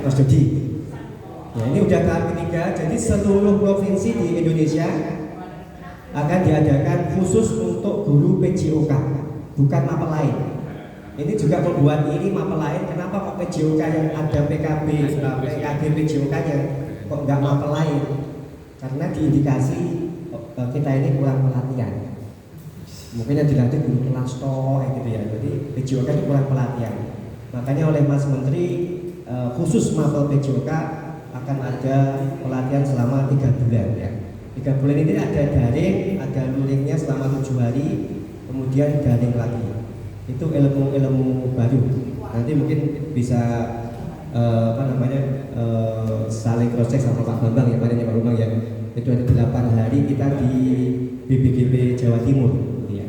Mas Dodi. Ya, ini udah tahap ketiga, jadi seluruh provinsi di Indonesia akan diadakan khusus untuk guru PJOK, bukan mapel lain. Ini juga membuat ini mapel lain. Kenapa kok PJOK yang ada PKB, PKB PJOK-nya kok nggak mapel lain? Karena diindikasi kita ini kurang pelatihan. Mungkin yang dilatih guru kelas gitu ya. Jadi PJOK itu kurang pelatihan. Makanya oleh Mas Menteri khusus mapel PJOK akan ada pelatihan selama 3 bulan ya. 3 bulan ini ada daring, ada luringnya selama 7 hari, kemudian daring lagi. Itu ilmu-ilmu baru. Nanti mungkin bisa saling cross check sama Pak Bambang ya, Pak Bambang ya. Itu ada 8 hari kita di BPGB Jawa Timur. Ya.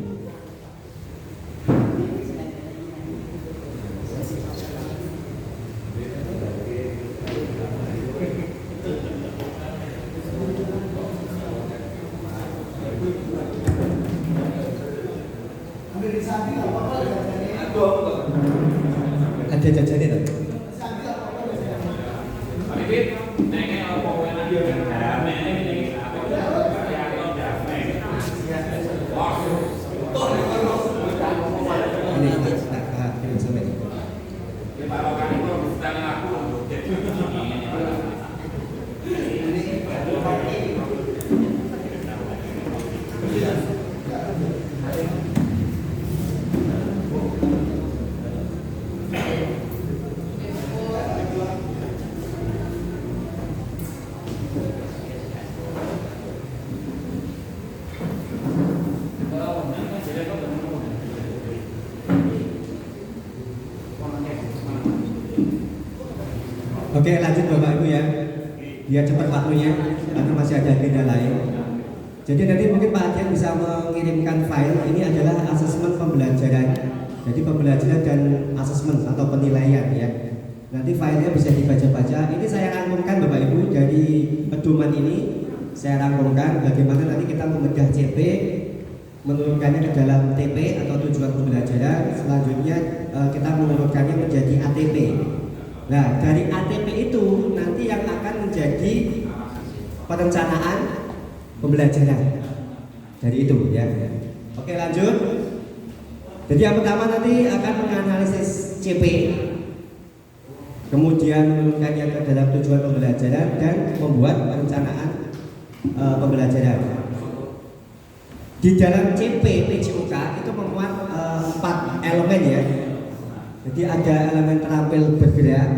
Ada jajannya tak? Oke, lanjut Bapak Ibu ya, biar cepat waktunya karena masih ada agenda lain. Jadi nanti mungkin Pak Adian bisa mengirimkan file. Ini adalah asesmen pembelajaran. Jadi pembelajaran dan asesmen atau penilaian ya. Nanti filenya bisa dibaca-baca. Ini saya rangkumkan Bapak Ibu dari pedoman ini. Saya rangkumkan bagaimana nanti kita membedah CP, menurunkannya ke dalam TP atau tujuan pembelajaran. Selanjutnya kita menurunkannya menjadi ATP. Nah, dari ATP itu nanti yang akan menjadi perencanaan pembelajaran dari itu ya. Oke, lanjut. Jadi yang pertama nanti akan menganalisis CP, kemudian menurunkannya ke dalam tujuan pembelajaran dan membuat perencanaan pembelajaran. Di dalam CP PJOK itu memuat 4 elemen ya. Jadi ada elemen terampil bergerak,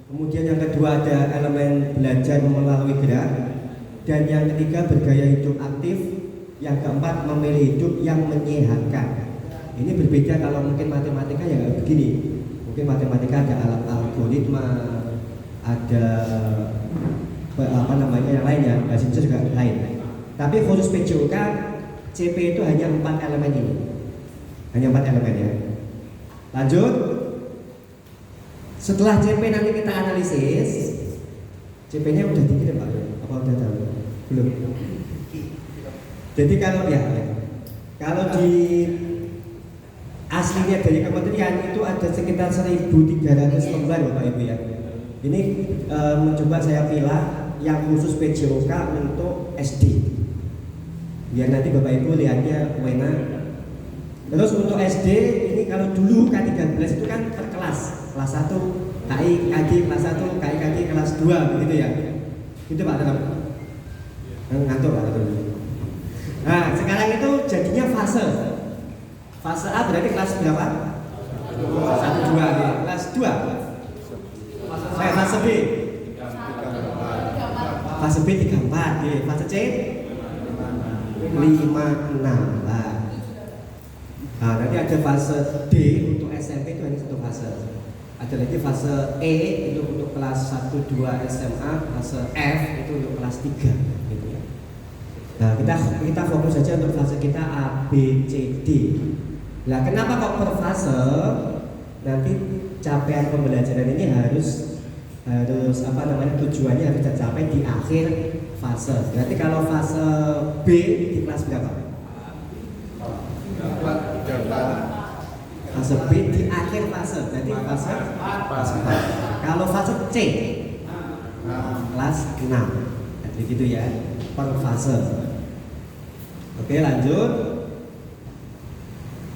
kemudian yang kedua ada elemen belajar melalui gerak, dan yang ketiga bergaya hidup aktif, yang keempat memilih hidup yang menyehatkan. Ini berbeda kalau mungkin matematika ya begini. Mungkin matematika ada alat algoritma, ada yang lain ya, bahasa Indonesia juga lain. Tapi khusus PJOK, CP itu hanya 4 elemen ini, hanya 4 elemen ya. Lanjut. Setelah CP nanti kita analisis. CP-nya udah dikirim Pak? Apa udah tahu? Belum. Jadi kalau di aslinya dari kementerian itu ada sekitar 1.300 lembar Bapak Ibu ya. Ini mencoba saya pilah yang khusus PJOK untuk SD. Biar nanti Bapak Ibu lihatnya enak. Terus untuk SD ini kalau dulu K13 itu kan per kelas 1 KIKG kelas 1, KIKG kelas 2 begitu ya. Gitu Pak Tetap. Ngantuk Pak Tetap. Nah, sekarang itu jadinya fase. Fase A berarti kelas berapa? 1, 2 ya. Kelas 2. Fase B. Fase B 34 ya. Fase C 5, 6 lah. Nah, nanti ada fase D untuk SMP itu hanya 1 fase. Ada lagi fase E itu untuk kelas 1, 2 SMA, fase F itu untuk kelas 3 gitu ya. Nah, kita fokus saja untuk fase kita A, B, C, D. Nah, kenapa kok per fase? Nanti capaian pembelajaran ini harus tujuannya harus tercapai di akhir fase. Berarti kalau fase B di kelas berapa? Fase B di akhir fase, jadi fase 4. Kalau fase C kelas 6. Jadi gitu ya, per fase. Oke, lanjut.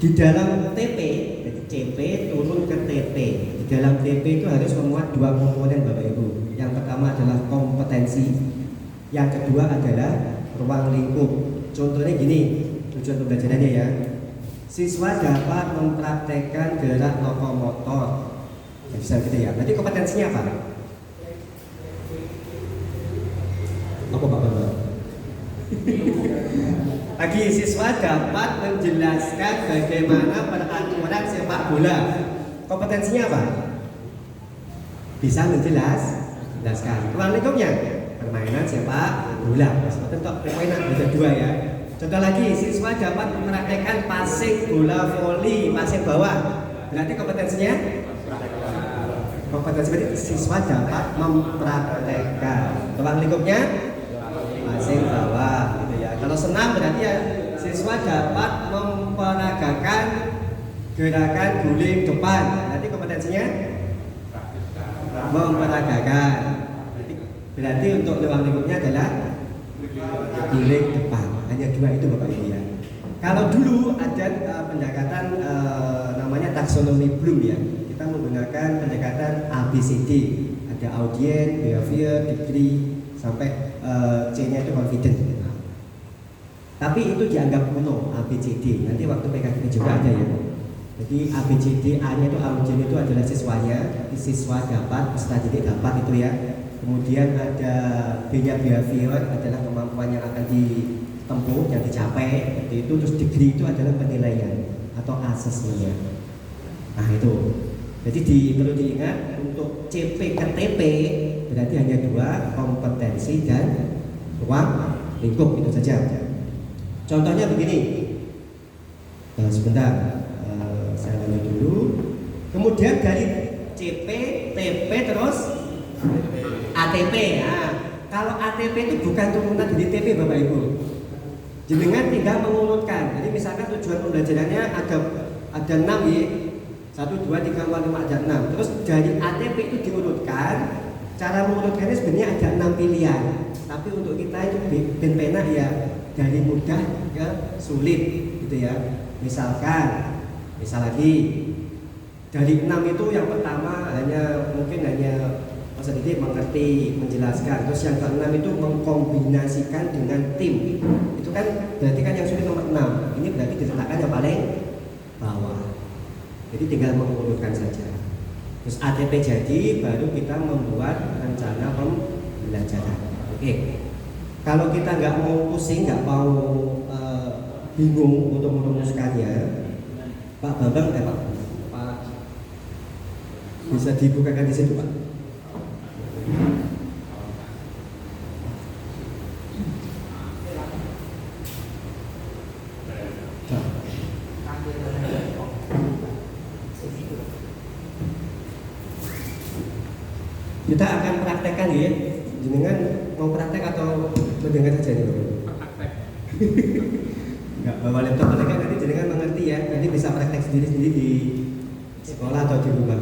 Di dalam TP, jadi CP turun ke TP. Di dalam TP itu harus memuat dua komponen Bapak Ibu. Yang pertama adalah kompetensi, yang kedua adalah ruang lingkup. Contohnya gini, tujuan pembelajarannya ya. Siswa dapat mempraktekkan gerak lokomotor. Ya, bisa gitu ya. Berarti kompetensinya apa? Apa Pak Bambang? Lagi, siswa dapat menjelaskan bagaimana peraturan sepak bola. Kompetensinya apa? Bisa menjelaskan. Ruang lingkupnya permainan sepak bola. Tentu permainan ada dua ya. Contoh lagi, siswa dapat mempraktekkan passing bola voli, passing bawah. Berarti kompetensinya? Kompetensi berarti siswa dapat mempraktekkan. Ruang lingkupnya passing bawah, gitu ya. Kalau senam berarti ya siswa dapat memperagakan gerakan guling depan. Berarti kompetensinya memperagakan. Berarti untuk ruang lingkupnya adalah guling depan. Hanya dua itu Bapak Ibu ya. Kalau dulu ada pendekatan namanya taksonomi Bloom ya. Kita menggunakan pendekatan ABCD. Ada audien, behavior, degree, sampai C-nya itu confident. Tapi itu dianggap kuno ABCD. Nanti waktu PKK juga ada ya. Jadi ABCD, A-nya itu audien itu adalah siswanya, siswa dapat, peserta didik dapat itu ya. Kemudian ada B-nya behavior adalah kemampuan yang akan ditempuh, yang dicapai. Itu terus degree itu adalah penilaian atau asesmennya. Nah itu. Jadi perlu diingat untuk CP ke TP berarti hanya dua, kompetensi dan ruang lingkup, itu saja. Contohnya begini. Sebentar, saya lanjut dulu. Kemudian dari CP, TP terus ATP. Nah, kalau ATP itu bukan turunan dari TP Bapak Ibu. Jenengan tinggal mengurutkan. Jadi misalkan tujuan pembelajarannya ada 6 ya. 1, 2, 3, 4, 5, ada 6. Terus dari ATP itu diurutkan. Cara mengurutkannya sebenarnya ada 6 pilihan. Tapi untuk kita itu ben penak ya dari mudah ke sulit gitu ya. Misal lagi dari 6 itu yang pertama mungkin hanya peserta didik mengerti, menjelaskan. Terus yang ke-6 itu mengkombinasikan dengan tim. Itu kan berarti kan yang sulit nomor 6. Ini berarti diletakkan yang paling bawah. Jadi tinggal mengurutkan saja. Terus ATP jadi, baru kita membuat rencana pembelajaran. Oke. Kalau kita nggak mau pusing, nggak mau bingung untuk merumuskannya, Pak Bambang, Pak bisa dibukakan di situ Pak. Kita akan praktekkan ya. Jenengan mau praktek atau mendengar saja nih Bapak? Praktek. Enggak bawa laptop mereka, nanti jenengan mengerti ya. Nanti bisa praktek sendiri-sendiri di sekolah atau di rumah.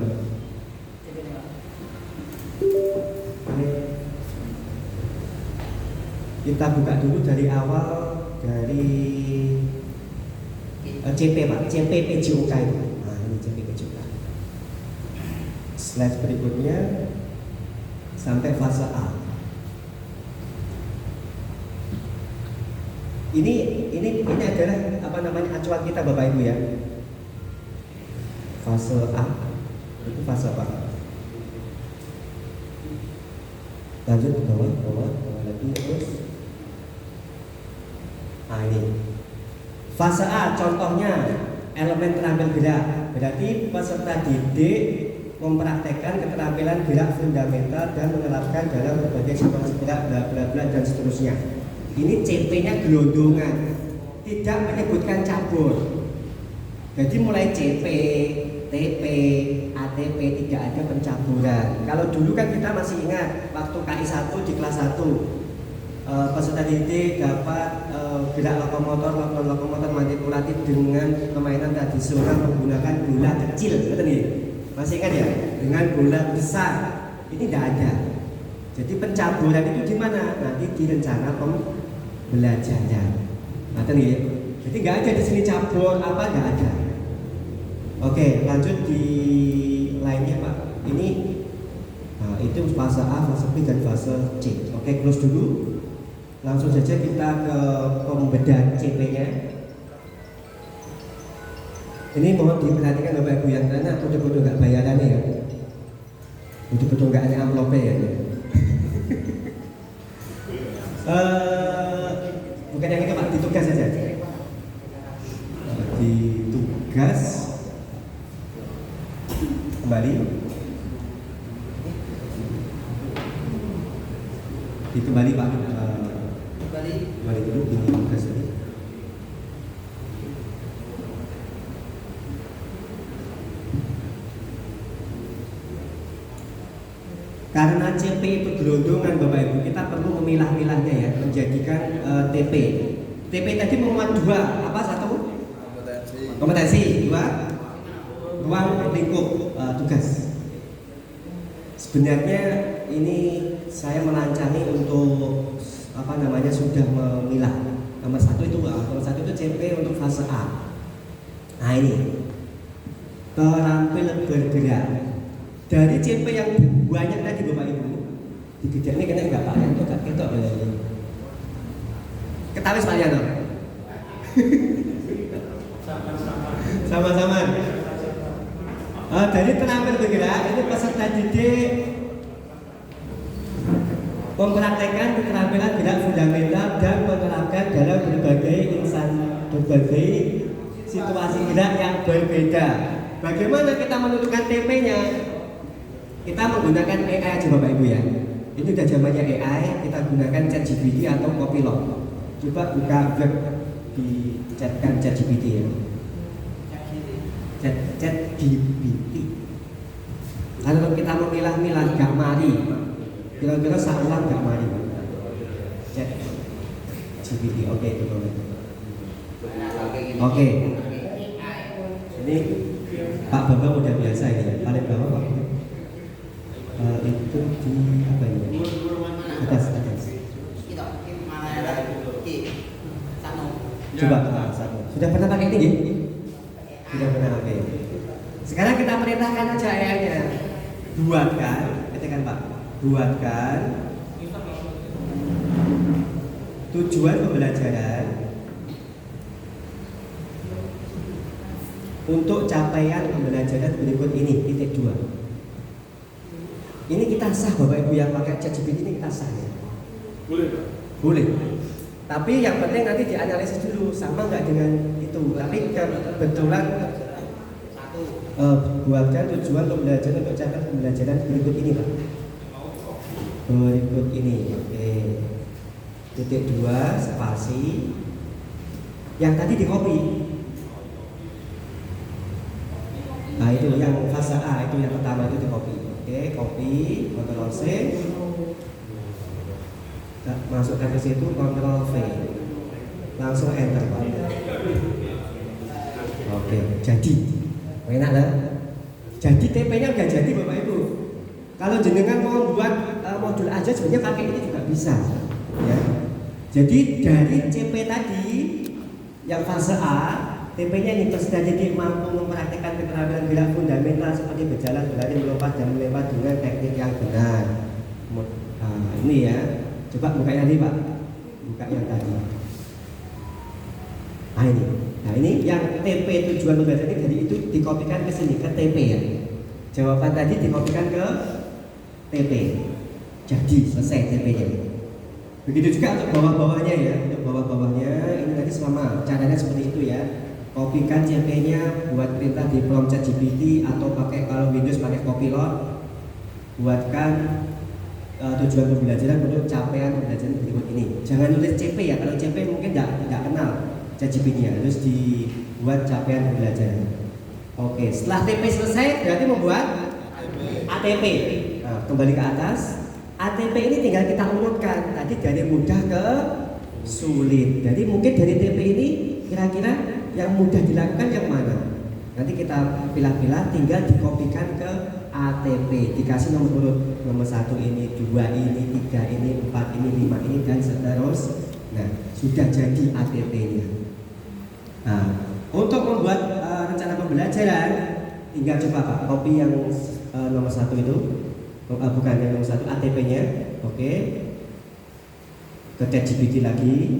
Kita buka dulu dari awal, dari CP Pak, CP PJOK itu. Nah ini CP PJOK. Slide berikutnya sampai fase A. Ini adalah apa namanya acuan kita Bapak Ibu ya. Fase A itu fase apa? Lanjut ke bawah lagi terus. Nah ini fase A, contohnya elemen terampil gerak. Berarti peserta didik mempraktekkan keterampilan gerak fundamental dan menerapkan dalam berbagai situasi gerak bla bla bla dan seterusnya. Ini CP-nya gelondongan, tidak menyebutkan cabur. Jadi mulai CP, TP, ATP tidak ada pencaburan. Kalau dulu kan kita masih ingat waktu KI 1 di kelas 1 peserta didik dapat gerak lokomotor maupun lokomotor manipulatif dengan permainan tradisional menggunakan bola kecil, betul nih? Masih ingat ya? Dengan bola besar ini tidak ada. Jadi pencaburan itu di mana? Nanti di rencana pembelajaran. Betul nih? Jadi nggak ada di sini cabur apa nggak ada. Oke, lanjut di lainnya Pak. Ini itu fase A, fase B dan fase C. Oke, close dulu. Langsung saja kita ke pembedahan CP-nya. Ini mohon diperhatikan Bapak Ibu yang karena betul-betul nggak bayarannya ya. Betul-betul nggak ada amplopnya ya. Bukan yang itu Pak, di tugas saja. Di tugas kembali. Kembali Pak. Kembali dulu di tugas ini. Karena CP itu gelondongan Bapak Ibu, kita perlu memilah-milahnya ya, menjadikan TP. TP tadi memuat dua, apa satu? Kompetensi, dua ruang lingkup tugas. Sebenarnya ini saya melancangi untuk apa namanya sudah memilah. Nomor satu itu CP untuk fase A. Nah ini terampil bergerak. Dari CP yang banyak tadi Bapak Ibu, digedek ini kena nggak Pak? Itu nggak ketok ya. Ketawa Pak Yano. Sama-sama. Dari terampil bergerak ini peserta didik mempraktekkan keterampilan gerak fundamental dan menerapkan dalam berbagai situasi gerak yang berbeda. Bagaimana kita menentukan TP-nya? Kita menggunakan AI aja Bapak Ibu ya. Ini udah zamannya AI, kita gunakan ChatGPT atau Copilot. Coba buka web di ChatGPT ya. ChatGPT. Kalau kita memilah-milah gak mari. Kira-kira salah gak mari. ChatGPT, oke itu boleh. Oke. Ini Pak Bambang udah biasa ini, paling bawah Pak. Itu di apa ini? Atas. Coba satu. Sudah pernah pakai ini ya? Sudah pernah pakai. Sekarang kita perintahkan aja AI-nya. Buatkan, katakan Pak. Buatkan tujuan pembelajaran untuk capaian pembelajaran berikut ini, titik 2. Ini kita sah Bapak Ibu yang pakai ChatGPT ini kita sah ya? Boleh Pak? Boleh. Tapi yang penting nanti dianalisis dulu sama nggak dengan itu. Tapi kebetulan buatkan tujuan pembelajaran untuk capaian pembelajaran berikut ini Pak. Berikut ini, oke. Titik 2 spasi. Yang tadi di copy. Nah itu yang fase A itu yang pertama itu di copy. Oke, copy, Ctrl C, masukkan ke situ, Ctrl V, langsung enter Pak. Oke, jadi, enak lah. Jadi TP-nya udah jadi Bapak Ibu. Kalau jenengan mau buat modul aja sebenarnya pakai ini juga bisa, ya. Jadi dari CP tadi yang fase A, TP-nya ini peserta didik mampu mempraktikkan keterampilan gerak fundamental seperti berjalan, berlari, melompat, dan melempar dengan teknik yang benar. Ini ya, coba buka yang tadi Pak, buka yang tadi. Nah ini yang TP tujuan pembelajaran ini dari itu dikopikan ke sini ke TP ya. Jawaban tadi dikopikan ke TP. Jadi selesai TP-nya. Begitu juga untuk bawah-bawahnya ya, untuk bawah-bawahnya ini tadi sama caranya seperti itu ya. Kopikan CP-nya, buat perintah di prompt ChatGPT atau pakai kalau Windows pakai Copilot. Buatkan tujuan pembelajaran untuk capaian pembelajaran berikut ini. Jangan tulis CP ya, kalau CP mungkin tidak kenal ChatGPT-nya. Terus dibuat capaian pembelajaran. Oke, setelah TP selesai berarti membuat ATP. Nah, kembali ke atas. ATP ini tinggal kita urutkan tadi dari mudah ke sulit. Jadi mungkin dari TP ini kira-kira yang mudah dilakukan yang mana? Nanti kita pilah-pilah, tinggal dikopikan ke ATP, dikasih nomor urut, nomor 1 ini, 2 ini, 3 ini, 4 ini, 5 ini, dan seterusnya. Nah, sudah jadi ATP-nya. Nah, untuk membuat rencana pembelajaran, tinggal coba Pak, copy yang nomor 1 itu, bukan yang nomor 1, ATP-nya, oke. Ke ChatGPT lagi,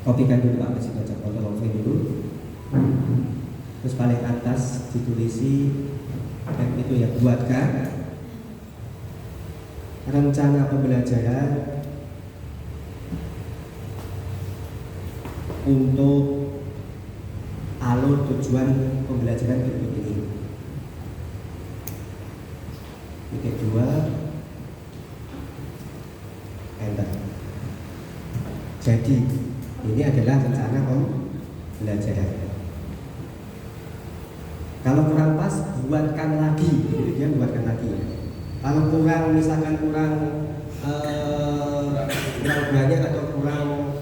kopikan dulu Pak, kasih baca Ctrl V dulu. Terus paling atas ditulisi itu ya, buatkan rencana pembelajaran untuk alur tujuan pembelajaran berikut ini. Titik 2, enter. Jadi ini adalah rencana pembelajaran. Kalau kurang pas, buatkan lagi. Jadi dia buatkan lagi. Kalau kurang, misalkan kurang banyak atau kurang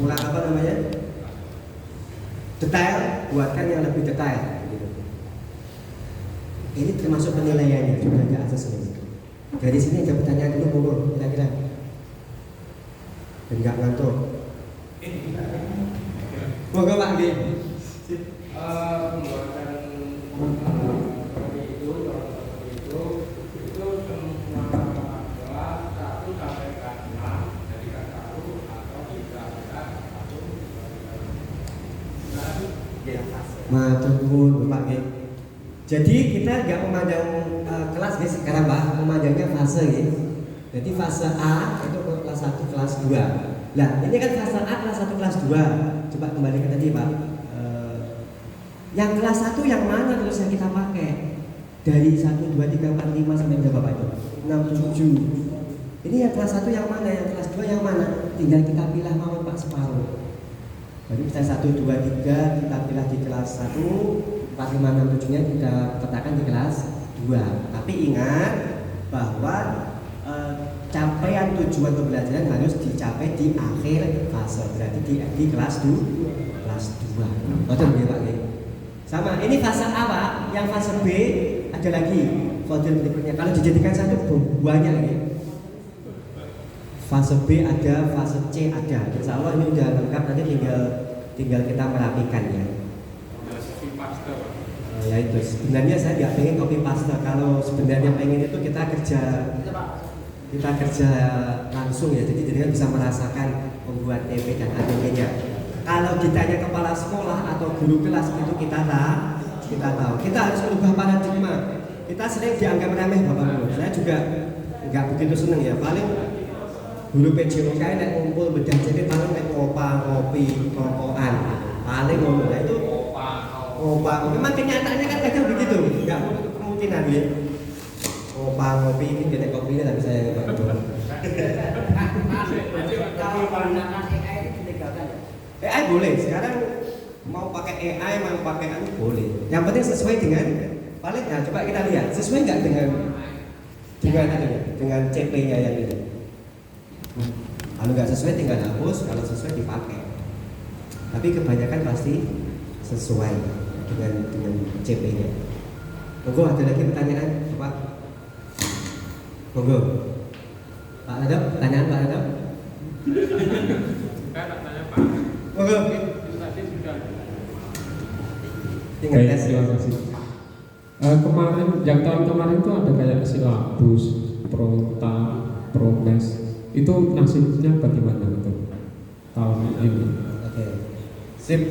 apa namanya, detail, buatkan yang lebih detail. Ini termasuk penilaiannya, juga ada asesmen. Dari sini ada pertanyaan dulu, kira-kira. Dan nggak ngantuk. Moga Pak Di. Pembuatan seperti itu semua kelas 1 sampai kelas 6 dari kelas 1 atau di kelas 1. Matur nuwun Bapak nggih. Jadi kita nggak memandang kelas guys sekarang Pak, memandangnya fase ya. Jadi fase A itu kelas 1, kelas 2. Nah, ini kan fase A kelas 1, kelas 2. Coba kembali ke tadi Pak. Yang kelas 1 yang mana terus yang kita pakai? Dari 1, 2, 3, 4, 5 sampai berapa Pak itu? 6, 7. Ini yang kelas 1 yang mana? Yang kelas 2 yang mana? Tinggal kita pilih mau Pak separuh. Jadi kita 1, 2, 3 kita pilih di kelas 1, 4, 5, 6, 7 nya kita letakkan di kelas 2. Tapi ingat bahwa capaian tujuan pembelajaran harus dicapai di akhir fase. Berarti di kelas 2. Kelas 2. Betul ya Pak? Sama, ini fase A Pak. Yang fase B ada lagi folder berikutnya. Kalau dijadikan satu banyak ya. Fase B ada, fase C ada. Insya Allah ini udah lengkap, nanti tinggal kita merapikan ya. Ya itu sebenarnya saya nggak pengen copy paste. Kalau sebenarnya pengen itu kita kerja langsung ya. Jadi jadinya bisa merasakan membuat TP dan ATP-nya. Kalau ditanya kepala sekolah atau guru kelas itu kita tahu. Kita harus merubah paradigma. Kita sering dianggap remeh Bapak Guru. Saya juga nggak begitu seneng ya. Paling guru PJOK nek ngumpul bedah jadi paling nek ngopi, rokokan. Paling ngomong nah itu ngopi. Memang kenyataannya kan kadang begitu. Nggak kemungkinan ya. Ngopi ini tidak kopinya tapi saya nggak betul. Kalau menggunakan AI itu dilegalkan ya? AI boleh, sekarang mau pakai AI, mau pakai anu boleh. Yang penting sesuai dengan paling nah coba kita lihat sesuai nggak dengan CP-nya yang ini. Kalau nggak sesuai tinggal hapus, kalau sesuai dipakai. Tapi kebanyakan pasti sesuai dengan CP-nya. Monggo ada lagi pertanyaan, Pak? Monggo. Pak Adam, pertanyaan Pak Adam? Saya tak tanya Pak. Monggo. Itu tadi sudah. Tinggal tes. Terima kasih. Tahun kemarin itu ada kayak silabus, prota, progres. Itu nasibnya bagaimana gitu tahun ini? Oke. Sip.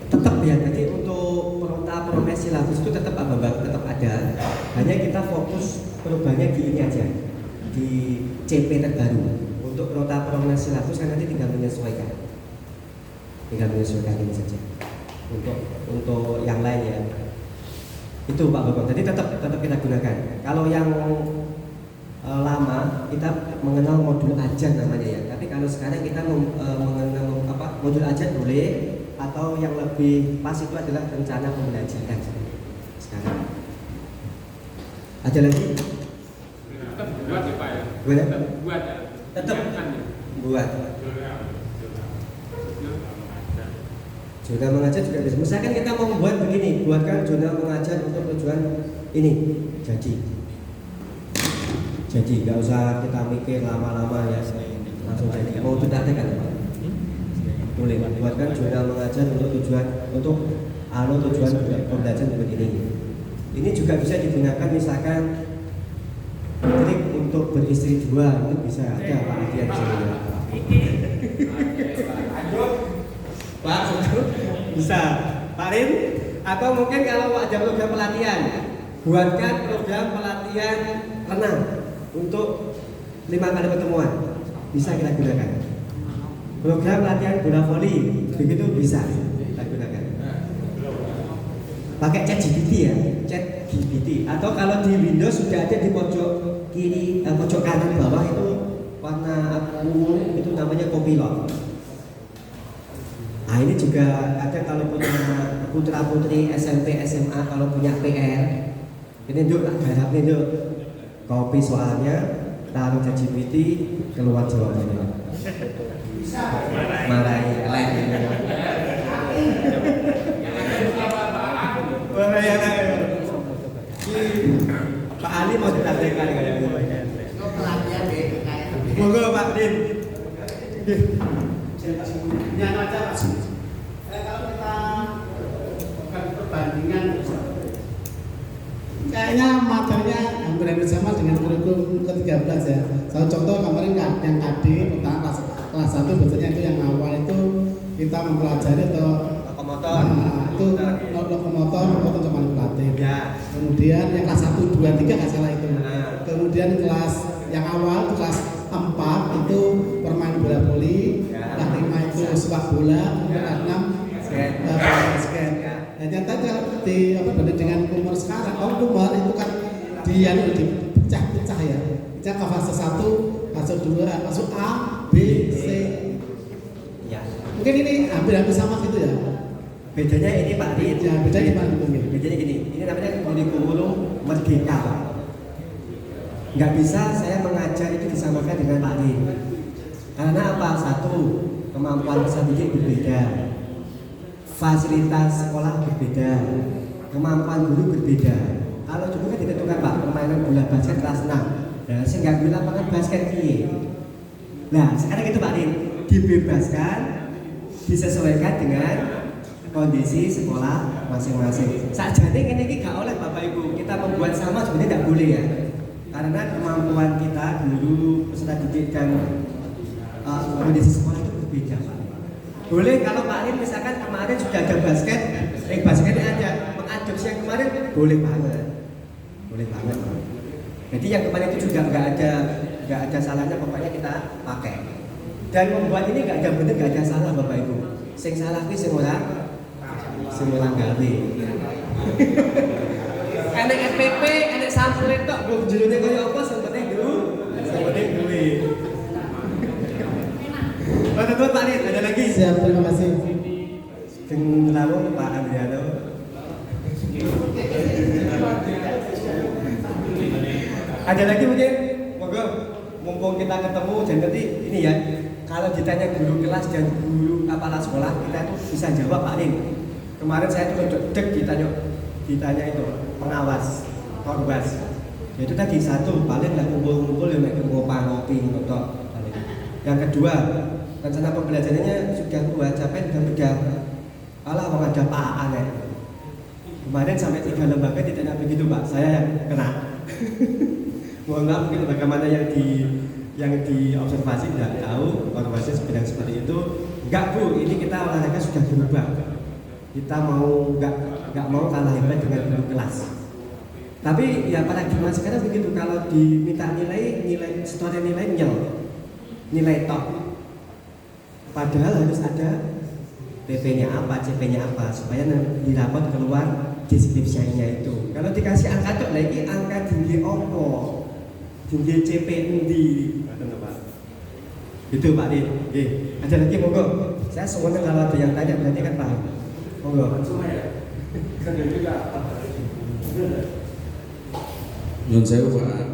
Tetap ya. Jadi untuk prota, progres, silabus itu tetap ada. Hanya kita fokus perubahannya di ini aja, di CP terbaru. Untuk prota, progres, silabus kan nanti tinggal menyesuaikan ini saja. Untuk yang lain ya itu Pak Bapak. Jadi tetap kita gunakan. Kalau yang lama kita mengenal modul ajar namanya ya. Tapi kalau sekarang kita mengenal modul ajar boleh, atau yang lebih pas itu adalah rencana pembelajaran sekarang. Ada lagi? Tetap buat ya Pak ya. Buat? Tetap buat ya. Tetap Jangan ya. buat. Jurnal mengajar juga bisa. Misalkan kita mau membuat begini, buatkan jurnal mengajar untuk tujuan ini, jadi nggak usah kita mikir lama-lama ya, langsung jadi. Mau tidak kan? Boleh. Buatkan jurnal mengajar untuk tujuan pembelajaran begini. Ini juga bisa digunakan misalkan trik untuk beristri dua, itu bisa ada Pak Adi yang bisa. Pak, bisa. Pak Rin, atau mungkin kalau ada program pelatihan, buatkan program pelatihan renang untuk 5 kali pertemuan, bisa kita gunakan. Program pelatihan bola voli, begitu bisa kita gunakan. Pakai ChatGPT ya, ChatGPT. Atau kalau di Windows sudah ada di pojok kiri, pojok kanan bawah itu warna ungu, itu namanya Copilot. Nah ini juga ada kalau punya putra putri SMP SMA kalau punya PR, ini duk garap nih duk, copy soalnya, taruh ChatGPT, keluar jawabannya. Marahi lain. Pak Ali mau ditampilkan kayaknya. Pelatihan deh kayak. Monggo Pak Din. Yang aja Mas. Kalau kita bukan perbandingan, kayaknya materinya hampir sama dengan kurikulum ke-13 ya. Satu contoh kemarin yang KD pertama kelas 1 biasanya itu yang awal itu kita mempelajari atau Lokomotor. itu lokomotor cuma manipulatif. Ya. Kemudian yang kelas 1, 2, 3 nggak salah itu. Nah. Kemudian kelas yang awal itu kelas 4 itu permain bola voli, Ya. kelas 5 itu sepak bola, kemudian kelas 6 basket. Ya. Dan yang tadi di berbanding dengan kumur sekarang, kalau kumur itu kan dia dipecah-pecah ya. Kita ke fase 1, fase 2, masuk A, B, C. Ya. Mungkin ini hampir sama gitu ya. Bedanya ini Pak Din. Ya, bedanya gimana mungkin? Bedanya gini, ini namanya kurikulum merdeka. Nggak bisa saya mengajar itu disamakan dengan Pak Din. Karena apa? Satu, kemampuan peserta didik berbeda, fasilitas sekolah berbeda, kemampuan guru berbeda. Kalau dulu kan ditentukan Pak, permainan bola basket kelas 6. Nah, saya nggak bilang lapangan basket piye. Nah, sekarang itu Pak Din dibebaskan, disesuaikan dengan kondisi sekolah masing-masing. Sakjane ngene iki gak oleh Bapak Ibu kita membuat sama, sebenarnya tidak boleh ya. Karena kemampuan kita guru, peserta didik dan kondisi sekolah itu berbeda Pak. Boleh kalau Pak Rin misalkan kemarin sudah ada basketnya ada mengadopsi yang kemarin, boleh banget. Boleh banget. Jadi yang kemarin itu juga nggak ada salahnya, pokoknya kita pakai. Dan membuat ini nggak ada benar, nggak ada salah Bapak Ibu. Sing salah kuwi sing ora gawe. Enek FPP, enek sampule tok, mbok jerone kaya apa sing penting duit. Betul Pak Rin, ada lagi? Siap, terima kasih. Sing tahu Pak Andriano. Ada lagi mungkin? Monggo, mumpung kita ketemu, dan nanti ini ya, kalau ditanya guru kelas dan guru kepala sekolah, kita itu bisa jawab Pak Rin. Kemarin saya tuh deg ditanya itu pengawas, korbas. Itu tadi satu, paling nggak kumpul-kumpul ya naik ngopi ngotot. Yang kedua, rencana pembelajarannya sudah buat capek dan udah alah mau ada apaan ya. Kemarin sampai 3 lembaga ditanya begitu Pak, saya yang kena. Mohon maaf mungkin bagaimana yang di observasi tidak tahu observasi sebidang seperti itu. Enggak Bu, ini kita olahraga sudah berubah. Kita mau nggak mau kalah hebat dengan guru kelas. Tapi ya paradigma sekarang begitu, kalau diminta nilai story nilai nilai top. Padahal harus ada PP-nya apa, CP-nya apa supaya di rapot keluar deskripsinya itu. Kalau dikasih angka tok lagi angka tinggi opo, tinggi CP endi, itu Pak Din. Oke, ada lagi monggo. Saya semuanya kalau ada yang tanya berarti kan paham. Monggo. Nyun sewu Pak.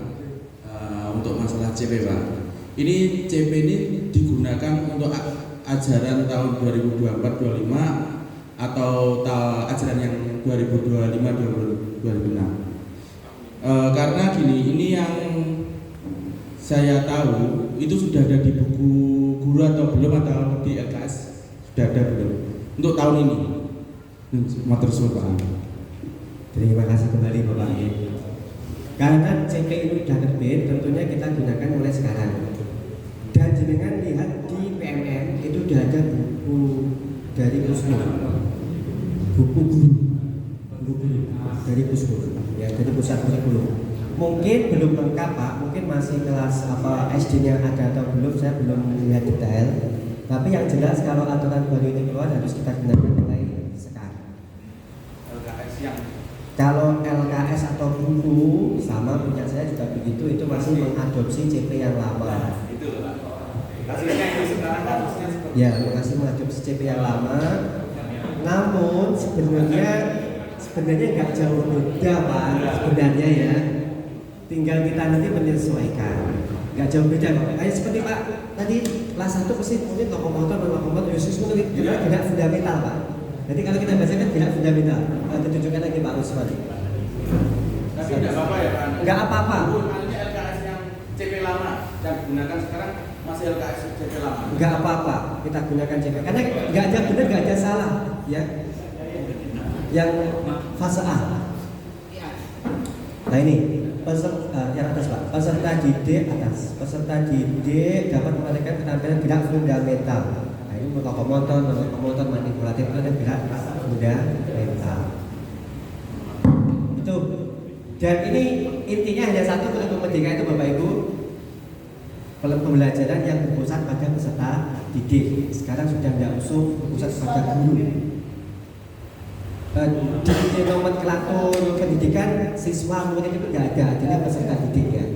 Untuk masalah CP Pak. Ini CP ini digunakan untuk ajaran tahun 2024-25 atau ajaran yang 2025-2026. Karena gini, ini yang saya tahu itu sudah ada di buku guru atau belum, atau di LKS sudah ada belum untuk tahun ini. Matur suwun Pak. Terima kasih kembali Bapak. Karena CP ini sudah terbit, tentunya kita gunakan mulai sekarang. Dan jenengan lihat di PMM itu sudah ada buku dari Pusku, buku guru dari Pusku, ya dari pusat kurikulum. Mungkin belum lengkap Pak, mungkin masih kelas SD-nya ada atau belum, saya belum lihat detail. Tapi yang jelas kalau aturan baru ini keluar harus kita gunakan mulai sekarang. LKS yang Kalau LKS atau buku sama punya saya juga begitu, itu masih mengadopsi CP yang lama. itu loh Pak. Hasilnya itu sekarang harusnya seperti Ya, masih mengadopsi CP yang lama. Namun sebenarnya nggak jauh beda Pak, sebenarnya ya. Tinggal kita nanti menyesuaikan. Nggak jauh beda Pak. Kayak seperti Pak tadi kelas 1 pasti mungkin lokomotor itu tidak fundamental Pak. Jadi kalau kita bacakan tidak fundamental. Tunjukkan lagi Pak Usman. Tapi tidak apa-apa ya Pak. Nggak apa-apa. Ini LKS yang CP lama yang digunakan sekarang masih LKS CP lama. Nggak apa-apa kita gunakan CP. Karena nggak ada benar, nggak ada salah, ya. Yang fase A. Nah ini yang atas Pak. Peserta didik atas. Peserta didik dapat memberikan keterampilan gerak fundamental. Nah ini lokomotor manipulatif itu ada gerak fundamental. Itu. Dan ini intinya hanya satu kurikulum merdeka itu Bapak Ibu. Pembelajaran yang berpusat pada peserta didik. Sekarang sudah tidak usung berpusat pada guru. Di nomenklatur pendidikan siswa murid itu tidak ada, jadi peserta didik ya.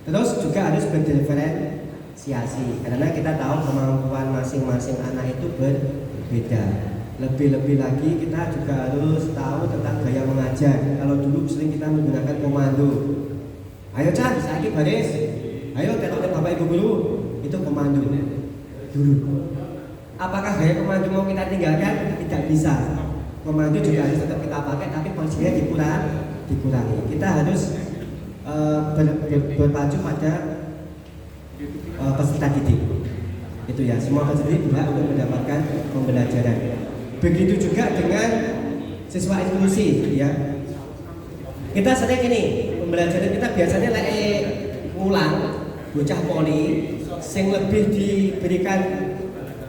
Terus juga harus berdiferensiasi karena kita tahu kemampuan masing-masing anak itu berbeda. Lebih-lebih lagi kita juga harus tahu tentang gaya mengajar. Kalau dulu sering kita menggunakan komando. Ayo Chan, saiki baris. Ayo telepon Bapak Ibu guru. Itu komando dulu. Apakah gaya komando mau kita tinggalkan? Tidak bisa. Komando juga harus tetap kita pakai, tapi porsinya dikurangi. Kita harus berpacu pada peserta didik. Itu ya, semua peserta didik berhak untuk mendapatkan pembelajaran. Begitu juga dengan siswa inklusi, ya. Kita sering ini pembelajaran kita biasanya ngulang, bocah poli, sing lebih diberikan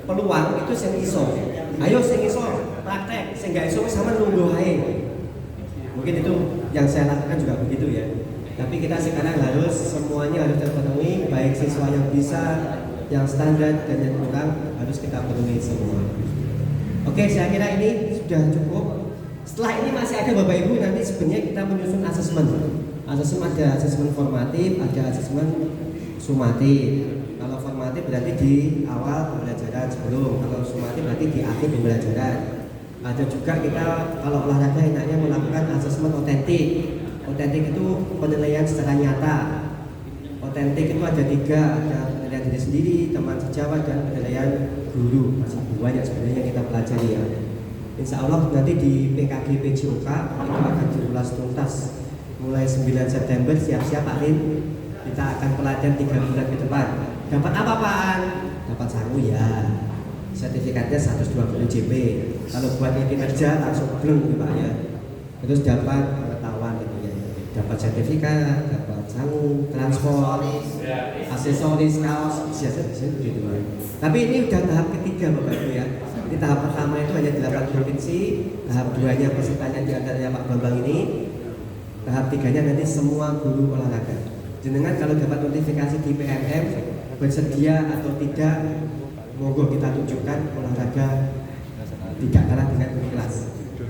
peluang itu sing iso. Ayo sing iso praktek, sing gak iso sama nunggu ae. Mungkin itu yang saya lakukan juga begitu ya. Tapi kita sekarang harus semuanya harus terpenuhi, baik siswa yang bisa, yang standar dan yang kurang harus kita penuhi semua. Oke, saya kira ini sudah cukup. Setelah ini masih ada Bapak Ibu, nanti sebenarnya kita menyusun asesmen. Asesmen ada asesmen formatif, ada asesmen sumatif. Kalau formatif berarti di awal pembelajaran sebelum, kalau sumatif berarti di akhir pembelajaran. Ada juga kita kalau olahraga enaknya melakukan asesmen otentik. Otentik itu penilaian secara nyata. Otentik itu ada 3, ada penilaian diri sendiri, teman sejawat, dan penilaian guru. Masih banyak sebenarnya yang kita pelajari ya. Insya Allah nanti di PKG PJOK itu akan diulas tuntas mulai 9 September. Siap-siap Pak Lin, kita akan pelatihan 3 bulan ke depan. Dapat apa Pak? Dapat sangu ya. Sertifikatnya 120 JP. Kalau buat yang kinerja langsung belum Pak ya. Terus dapat pengetahuan gitu ya. Dapat sertifikat, dapat sangu, transport, aksesoris, kaos, biasa gitu. Tapi ini udah tahap ketiga Bapak Ibu ya. Di tahap pertama itu hanya 8 provinsi, tahap 2-nya pesertanya di antaranya Pak Bambang ini, tahap 3-nya nanti semua guru olahraga. Jenengan kalau dapat notifikasi di PMM bersedia atau tidak, monggo kita tunjukkan olahraga tidak kalah dengan kelas.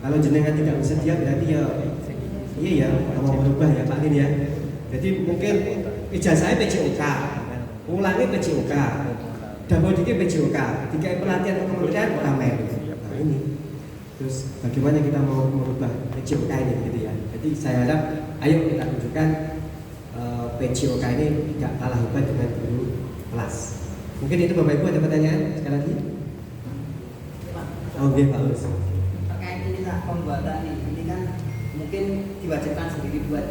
Kalau jenengan tidak bersedia berarti ya iya ya, mau berubah ya Pak Lin ya. Jadi mungkin ijazahnya PJOK, ulangi PJOK, double dikit PJOK, 3 pelatihan kementerian orang lain. Nah ini, terus bagaimana kita mau merubah PJOK ini gitu ya. Jadi saya harap ayo kita tunjukkan PJOK ini tidak kalah hebat dengan guru kelas. Mungkin itu Bapak Ibu ada pertanyaan sekali lagi? Oh, Pak Ulus. Terkait ini lah pembuatan ini kan mungkin diwajibkan sendiri buat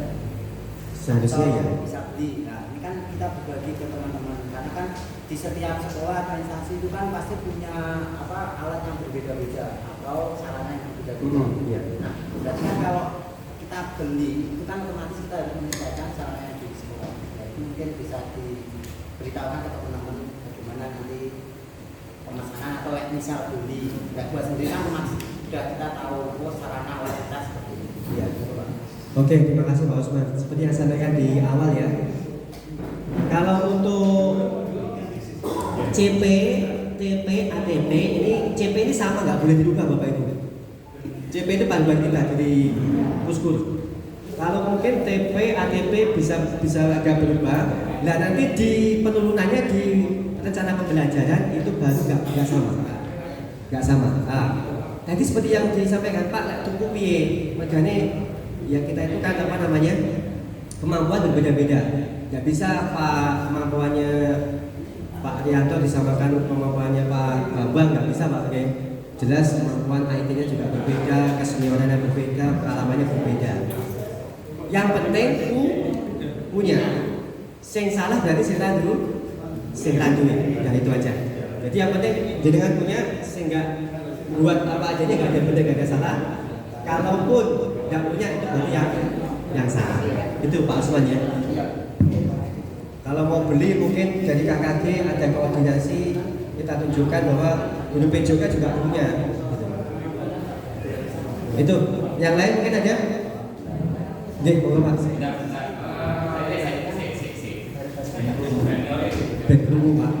Seharusnya ya. bisa beli. Nah, ini kan kita berbagi ke teman-teman karena kan di setiap sekolah atau instansi itu kan pasti punya alat yang berbeda-beda atau sarana yang berbeda-beda. Iya. Nah, berarti kan kalau kita beli itu kan otomatis kita harus menyesuaikan sarana yang di sekolah. Nah, itu mungkin bisa diberitahukan ke teman-teman bagaimana nanti pemasaran atau misal beli. Nggak buat sendiri kan otomatis sudah kita tahu sarana alat kita seperti ini. Iya. Oke, terima kasih Pak Usman. Seperti yang saya sampaikan di awal ya. Kalau untuk CP, TP, ATP ini CP ini sama nggak boleh dirubah Bapak Ibu. CP itu panduan kita dari Puskur. Kalau mungkin TP, ATP bisa agak berubah. Nah nanti di penurunannya di rencana pembelajaran itu baru nggak sama, nggak sama. Nah, tadi seperti yang disampaikan Pak, lek tuku piye, makanya ya kita itu kan kemampuan berbeda-beda. Nggak bisa Pak kemampuannya Pak Rianto disamakan kemampuannya Pak Bambang, nggak bisa Pak. Oke. Jelas kemampuan IT-nya juga berbeda, keseniorannya berbeda, pengalamannya berbeda. Yang penting punya. Sing salah berarti sing randu, ya itu aja. Jadi yang penting jenengan punya sehingga buat apa aja nggak ada benar nggak ada salah. Kalaupun nggak punya itu berarti yang salah. Itu Pak Usman ya. Kalau mau beli mungkin dari KKG ada koordinasi, kita tunjukkan bahwa guru PJOK juga punya. Itu yang lain mungkin ada. Boleh Pak. Berkerumu Pak.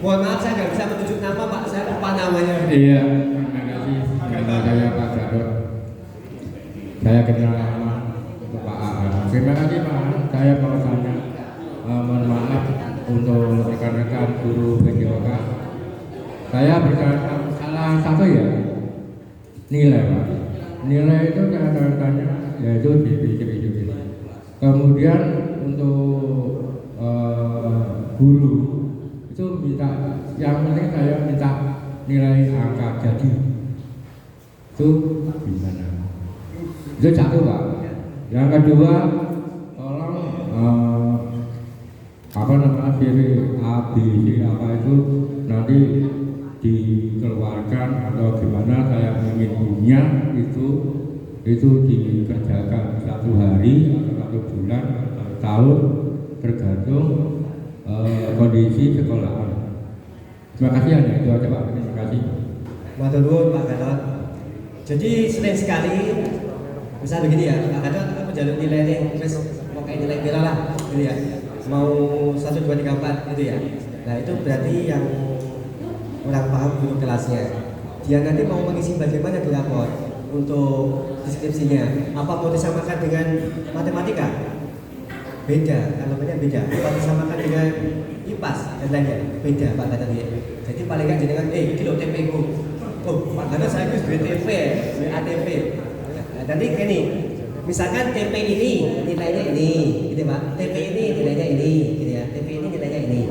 Mohon maaf saya nggak bisa menunjuk nama Pak, saya lupa namanya. Iya, terima kasih. Karena saya Pak Gatot. Saya kenal lama Pak AA. Terima kasih Pak. Saya mau tanya, mohon maaf untuk rekan-rekan guru PJOK. Saya berkata salah satu ya nilai Pak. Nilai itu catatan-catatnya yaitu di kemudian untuk guru itu minta, yang penting saya minta nilai angka jadi itu gimana? Itu satu Pak. Yang kedua tolong CV A, B, C apa itu nanti dikeluarkan atau gimana saya ingin punya itu dikerjakan 1 hari atau 1 bulan atau tahun tergantung kondisi sekolahan. Terima kasih hanya itu aja Pak. Terima kasih. Matur nuwun Pak Gatot. Jadi sering sekali bisa begini ya Pak Gatot, aku jalur nilai nih, terus mau kayak nilai viral lah, gitu ya. Mau 1, 2, 3, 4 gitu ya. Nah itu berarti yang kurang paham guru kelasnya. Dia nanti mau mengisi bagaimana di rapor untuk deskripsinya. Apa mau disamakan dengan matematika? Beda, elemennya beda. Apa disamakan dengan IPAS dan lainnya? Beda Pak Gatot ya. Jadi paling nggak jenengan, ini loh TP ku. Oh Pak Gatot saya harus beli TP, beli ATP. Nah, nanti gini, misalkan TP ini nilainya ini, gitu Pak. TP ini nilainya ini, gitu ya. TP ini nilainya ini.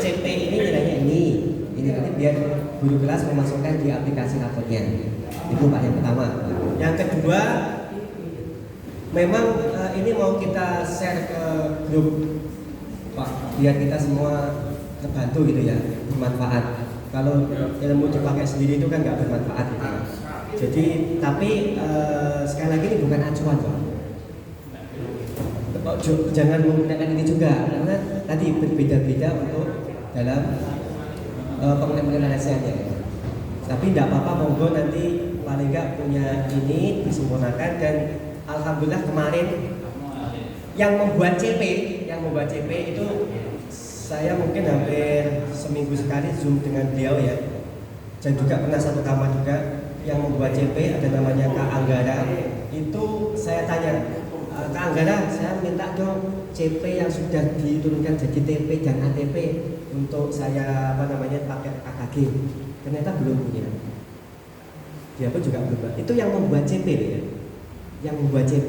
CP ini nilainya ini. Ini nanti biar guru kelas memasukkan di aplikasi raportnya. Itu Pak yang pertama. Yang kedua, memang ini mau kita share ke grup Pak, biar kita semua terbantu gitu ya, bermanfaat. Kalau ilmu dipakai sendiri itu kan nggak bermanfaat gitu. Jadi, tapi sekali lagi ini bukan acuan Pak. Jangan menggunakan ini juga, karena tadi berbeda-beda untuk dalam pengenalannya. Tapi tidak apa-apa, monggo nanti paling nggak punya ini disempurnakan. Dan alhamdulillah kemarin yang membuat CP itu saya mungkin hampir seminggu sekali Zoom dengan beliau ya. Dan juga pernah satu kamar juga yang membuat CP, ada namanya Kak Anggara. Itu saya tanya, Kak Anggara, saya minta dong CP yang sudah diturunkan jadi TP dan ATP untuk saya pakai KKG. Ternyata belum punya. Dia pun juga belum. Itu yang membuat CP ya. Yang membuat CP.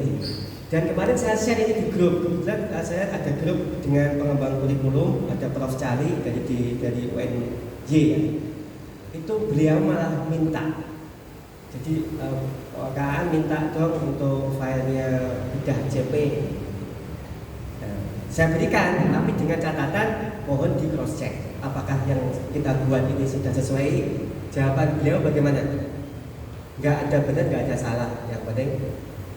Dan kemarin saya share ini di grup. Kebetulan saya ada grup dengan pengembang kurikulum, ada Prof. Cali dari UNY ya. Itu beliau malah minta. Jadi KAN minta dong untuk filenya udah CP. Nah, saya berikan, tapi dengan catatan mohon di cross check apakah yang kita buat ini sudah sesuai. Jawaban beliau bagaimana? Nggak ada benar, nggak ada salah, yang penting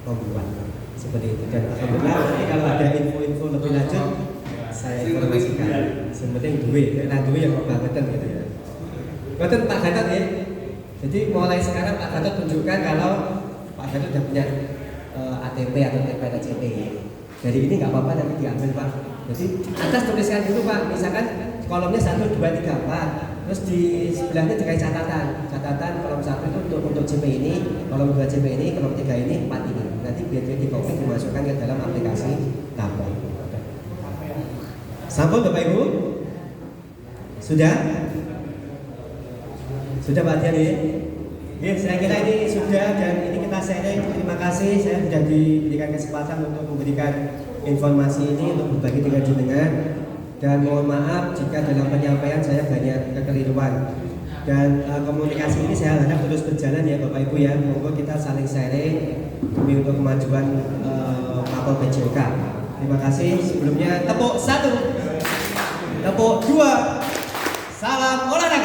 membuat seperti itu. Dan alhamdulillah nanti kalau ada info-info lebih lanjut saya informasikan. Yang penting duit, nah duit yang kebangetan gitu ya. Betul Pak Gatot ya. Jadi mulai sekarang Pak Gatot tunjukkan kalau Pak Gatot sudah punya ATP atau TPNCT. Dari ini nggak apa-apa nanti diambil Pak. Jadi atas tuliskan dulu Pak. Misalkan kolomnya 1, 2, 3, 4. Terus di sebelahnya dikasih catatan kolom 1 itu untuk CP ini, kolom 2 CP ini, kolom 3 ini, 4 ini. Nanti biar di copy dimasukkan ke dalam aplikasi Tapon. Sampun Bapak Ibu? Sudah? Sudah Pak Dian ya? Ya, saya kira ini sudah dan ini kita sharing. Terima kasih saya sudah diberikan kesempatan untuk memberikan informasi ini untuk berbagi dengan jenengan. Dan mohon maaf jika dalam penyampaian saya banyak kekeliruan. Dan komunikasi ini saya harap terus berjalan ya Bapak Ibu ya. Monggo kita saling sharing demi untuk kemajuan Mapel PJOK. Terima kasih. Sebelumnya tepuk 1, tepuk 2, salam olahraga.